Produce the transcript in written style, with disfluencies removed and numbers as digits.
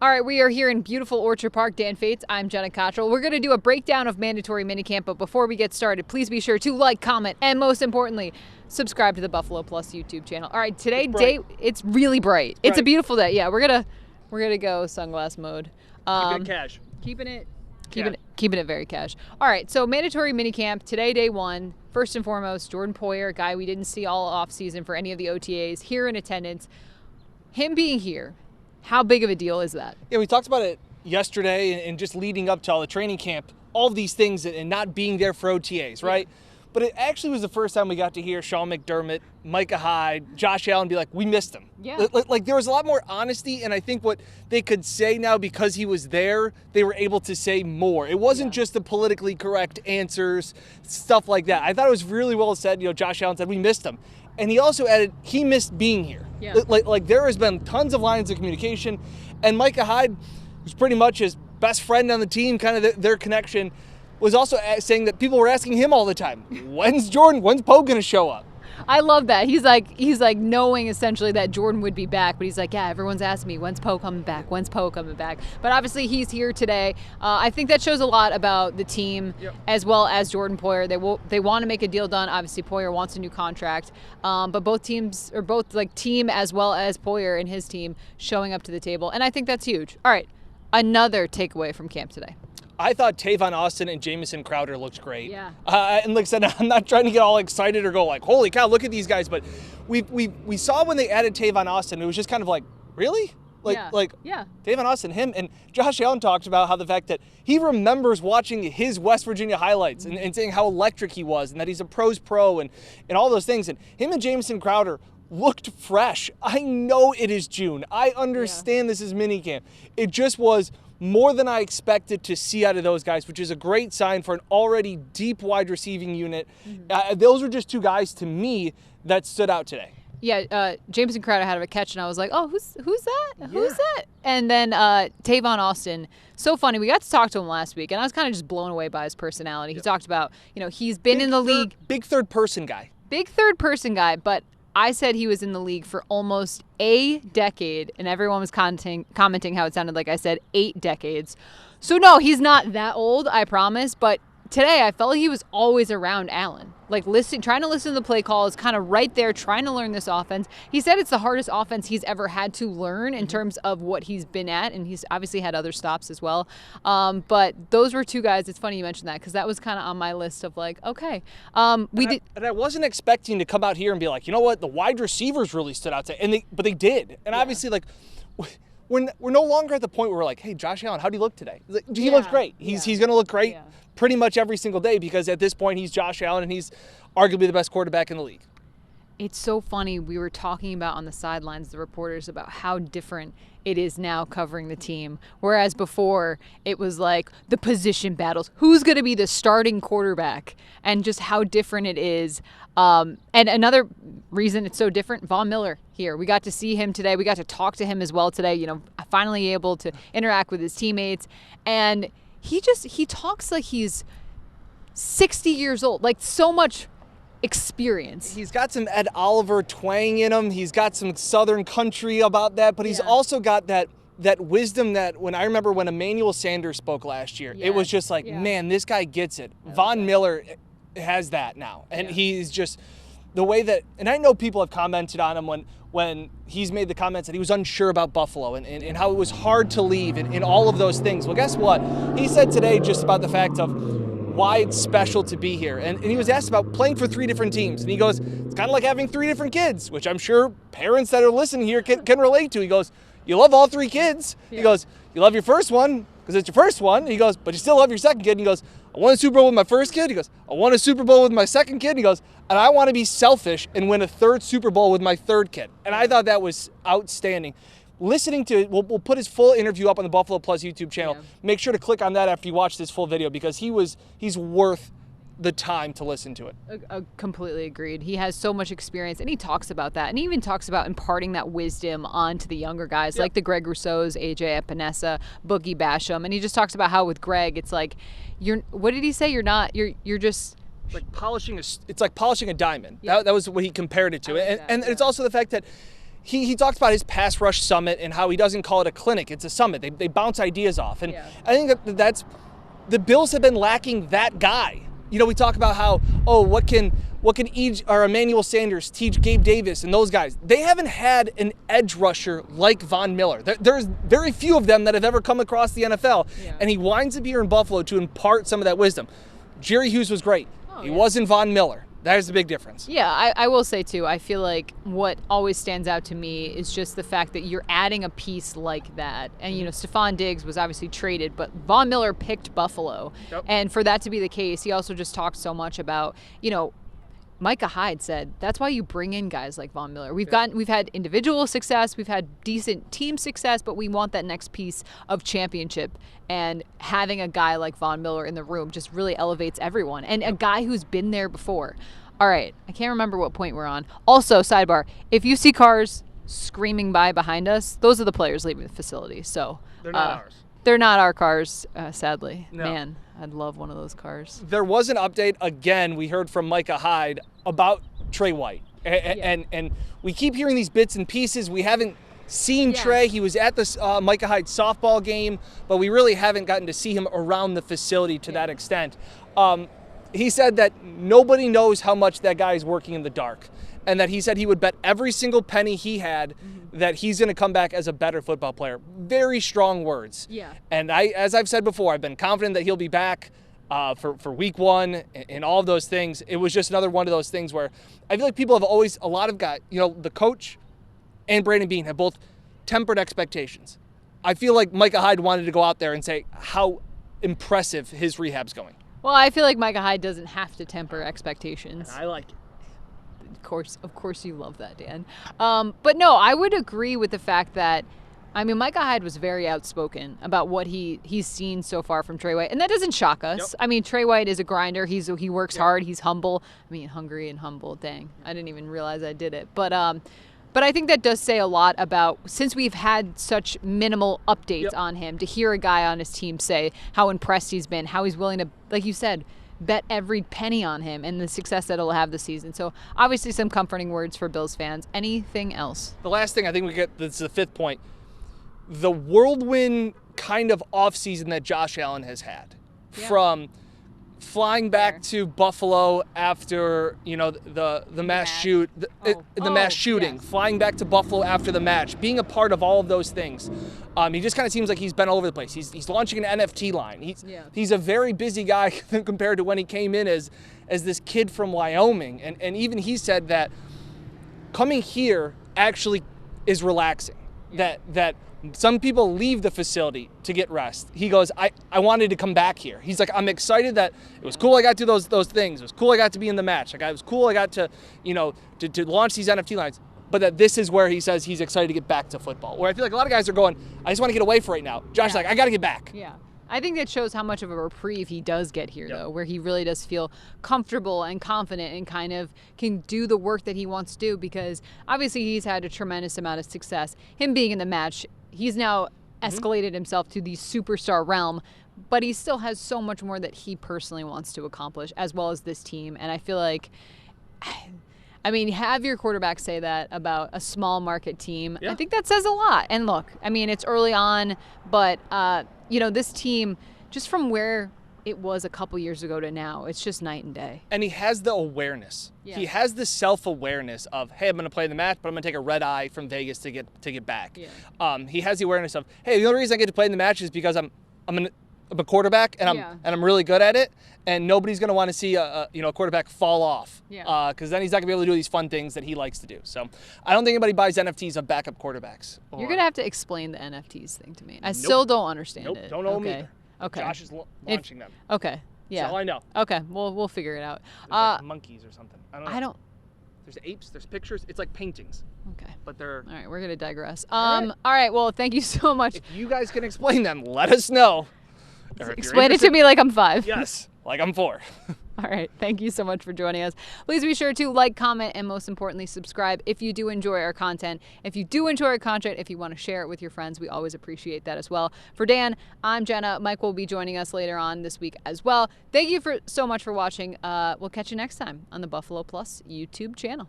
All right, we are here in beautiful Orchard Park. Dan Fates, I'm Jenna Cottrell. We're going to do a breakdown of mandatory minicamp, but before we get started, please be sure to like, comment, and most importantly, subscribe to the Buffalo Plus YouTube channel. All right, today it's really bright. It's a beautiful day. Yeah, we're gonna go sunglass mode. Keeping it cash. Keeping it very cash. All right, so mandatory minicamp today, day one. First and foremost, Jordan Poyer, a guy we didn't see all off season for any of the OTAs, here in attendance. Him being here, how big of a deal is that? Yeah, we talked about it yesterday and just leading up to all the training camp, all of these things and not being there for OTAs, right? Yeah. But it actually was the first time we got to hear Sean McDermott, Micah Hyde, Josh Allen be like, we missed him. Yeah. Like there was a lot more honesty, and I think what they could say now because he was there, they were able to say more. It wasn't just the politically correct answers, stuff like that. I thought it was really well said. You know, Josh Allen said, we missed him. And he also added, he missed being here. Yeah. Like there has been tons of lines of communication, and Micah Hyde, who's pretty much his best friend on the team, kind of their connection, was also saying that people were asking him all the time, when's Poe going to show up? I love that. He's like knowing essentially that Jordan would be back, but he's like, yeah, everyone's asking me, when's Poe coming back? When's Poe coming back? But obviously he's here today. I think that shows a lot about the team as well as Jordan Poyer. They want to make a deal done. Obviously Poyer wants a new contract, but both teams, or both like team as well as Poyer and his team, showing up to the table, and I think that's huge. All right, another takeaway from camp today. I thought Tavon Austin and Jamison Crowder looked great. Yeah. And like I said, I'm not trying to get all excited or go like, holy cow, look at these guys. But we saw when they added Tavon Austin, it was just kind of like, really? Tavon Austin, him, and Josh Allen talked about how the fact that he remembers watching his West Virginia highlights and saying how electric he was and that he's a pro's pro and all those things. And him and Jamison Crowder looked fresh. I know it is June. I understand this is minicamp. It just was more than I expected to see out of those guys, which is a great sign for an already deep wide receiving unit. Those were just two guys to me that stood out today. Yeah, Jamison Crowder had a catch, and I was like, oh, who's that? Yeah. Who's that? And then Tavon Austin, so funny. We got to talk to him last week, and I was kind of just blown away by his personality. He talked about, he's been in the league. Big third person guy, but I said he was in the league for almost a decade, and everyone was commenting how it sounded like I said 8 decades. So no, he's not that old, I promise, but today I felt like he was always around Allen. Like trying to listen to the play calls, kind of right there, trying to learn this offense. He said it's the hardest offense he's ever had to learn in terms of what he's been at, and he's obviously had other stops as well. But those were two guys. It's funny you mentioned that because that was kind of on my list of like, okay. And I wasn't expecting to come out here and be like, you know what, the wide receivers really stood out today, but they did. And obviously, like, we're no longer at the point where we're like, hey, Josh Allen, how do you look today? He looks great. He's going to look great pretty much every single day because at this point he's Josh Allen and he's arguably the best quarterback in the league. It's so funny. We were talking about on the sidelines, the reporters, about how different it is now covering the team. Whereas before it was like the position battles. Who's going to be the starting quarterback? And just how different it is. And another reason it's so different, Von Miller here. We got to see him today. We got to talk to him as well today. Finally able to interact with his teammates. And he talks like he's 60 years old. Like so much experience. He's got some Ed Oliver twang in him. He's got some Southern country about that, but he's also got that wisdom that when I remember when Emmanuel Sanders spoke last year, it was just like, man, this guy gets it. Von Miller has that now. And he's just the way that, and I know people have commented on him when he's made the comments that he was unsure about Buffalo and how it was hard to leave and all of those things. Well, guess what? He said today just about the fact of why it's special to be here. And he was asked about playing for 3 different teams. And he goes, it's kind of like having 3 different kids, which I'm sure parents that are listening here can relate to. He goes, you love all 3 kids. He goes, you love your first one because it's your first one. He goes, but you still love your second kid. And he goes, I won a Super Bowl with my first kid. He goes, I won a Super Bowl with my second kid. He goes, and I want to be selfish and win a 3rd Super Bowl with my 3rd kid. And I thought that was outstanding. Listening to it, we'll put his full interview up on the Buffalo Plus YouTube channel. Make sure to click on that after you watch this full video because he's worth the time to listen to it. Completely agreed. He has so much experience, and he talks about that, and he even talks about imparting that wisdom onto the younger guys, like the Greg Rousseaus, AJ Epinesa, Boogie Basham, and he just talks about how with Greg, it's like, what did he say? You're just like polishing. It's like polishing a diamond. That was what he compared it to, and it's also the fact that he talked about his pass rush summit and how he doesn't call it a clinic, it's a summit. They bounce ideas off. And I think that's the Bills have been lacking that guy. You know, we talk about how, what can Emmanuel Sanders teach Gabe Davis and those guys? They haven't had an edge rusher like Von Miller. There's very few of them that have ever come across the NFL, and he winds up here in Buffalo to impart some of that wisdom. Jerry Hughes was great. He wasn't Von Miller. That is the big difference. Yeah, I will say, too, I feel like what always stands out to me is just the fact that you're adding a piece like that. And, you know, Stephon Diggs was obviously traded, but Von Miller picked Buffalo. Yep. And for that to be the case, he also just talked so much about, you know, Micah Hyde said that's why you bring in guys like Von Miller. We've had individual success, we've had decent team success, but we want that next piece of championship. And having a guy like Von Miller in the room just really elevates everyone. And a guy who's been there before. All right, I can't remember what point we're on. Also, sidebar, if you see cars screaming by behind us, those are the players leaving the facility. So they're not ours. They're not our cars, sadly. No. Man, I'd love one of those cars. There was an update, again, we heard from Micah Hyde about Trey White. And we keep hearing these bits and pieces. We haven't seen Trey. He was at the Micah Hyde softball game, but we really haven't gotten to see him around the facility to that extent. He said that nobody knows how much that guy is working in the dark, and that he said he would bet every single penny he had that he's going to come back as a better football player. Very strong words. Yeah. And as I've said before, I've been confident that he'll be back for week one and all of those things. It was just another one of those things where I feel like people have always, a lot of guys, you know, the coach and Brandon Beane have both tempered expectations. I feel like Micah Hyde wanted to go out there and say how impressive his rehab's going. Well, I feel like Micah Hyde doesn't have to temper expectations. And I like it. Of course you love that, Dan. But no, I would agree with the fact that, I mean, Micah Hyde was very outspoken about what he's seen so far from Trey White, and that doesn't shock us. Yep. I mean, Trey White is a grinder. He works hard. He's humble. I mean, hungry and humble. Dang, I didn't even realize I did it. But I think that does say a lot about, since we've had such minimal updates on him, to hear a guy on his team say how impressed he's been, how he's willing to, like you said, bet every penny on him and the success that he'll have this season. So obviously some comforting words for Bills fans. Anything else? The last thing I think we get, this is the fifth point, the whirlwind kind of offseason that Josh Allen has had. From flying back to Buffalo after, you know, the mass shooting, flying back to Buffalo after the match, being a part of all of those things. He just kind of seems like he's been all over the place. He's launching an NFT line. He's a very busy guy compared to when he came in as this kid from Wyoming. And even he said that coming here actually is relaxing. That some people leave the facility to get rest. He goes, I wanted to come back here. He's like, I'm excited that it was cool I got to do those things. It was cool I got to be in the match. Like, it was cool I got to, you know, to launch these NFT lines. But that this is where he says he's excited to get back to football. Where I feel like a lot of guys are going, I just want to get away for right now. Josh's like, I got to get back. Yeah. I think that shows how much of a reprieve he does get here, though, where he really does feel comfortable and confident and kind of can do the work that he wants to do, because obviously he's had a tremendous amount of success. Him being in the match, he's now escalated himself to the superstar realm, but he still has so much more that he personally wants to accomplish, as well as this team. And I feel like, I mean, have your quarterback say that about a small market team. I think that says a lot. And look, I mean, it's early on, but, you know, this team, just from where it was a couple years ago to now, it's just night and day. And he has the awareness. He has the self-awareness of, hey, I'm going to play the match, but I'm going to take a red eye from Vegas to get back. He has the awareness of, hey, the only reason I get to play in the match is because I'm a quarterback and I'm really good at it, and nobody's going to want to see a quarterback fall off, because then he's not going to be able to do these fun things that he likes to do. So I don't think anybody buys NFTs of backup quarterbacks. You're going to have to explain the NFTs thing to me. I still don't understand it. Don't know me either. Okay. Josh is launching them. Okay. Yeah. That's all I know. Okay. We'll figure it out. There's like monkeys or something. I don't. There's apes. There's pictures. It's like paintings. Okay. But they're. All right. We're gonna digress. All right. Well, thank you so much. If you guys can explain them, let us know. Explain it to me like I'm 5. Yes. Like I'm 4. All right. Thank you so much for joining us. Please be sure to like, comment, and most importantly, subscribe if you do enjoy our content. If you do enjoy our content, if you want to share it with your friends, we always appreciate that as well. For Dan, I'm Jenna. Mike will be joining us later on this week as well. Thank you so much for watching. We'll catch you next time on the Buffalo Plus YouTube channel.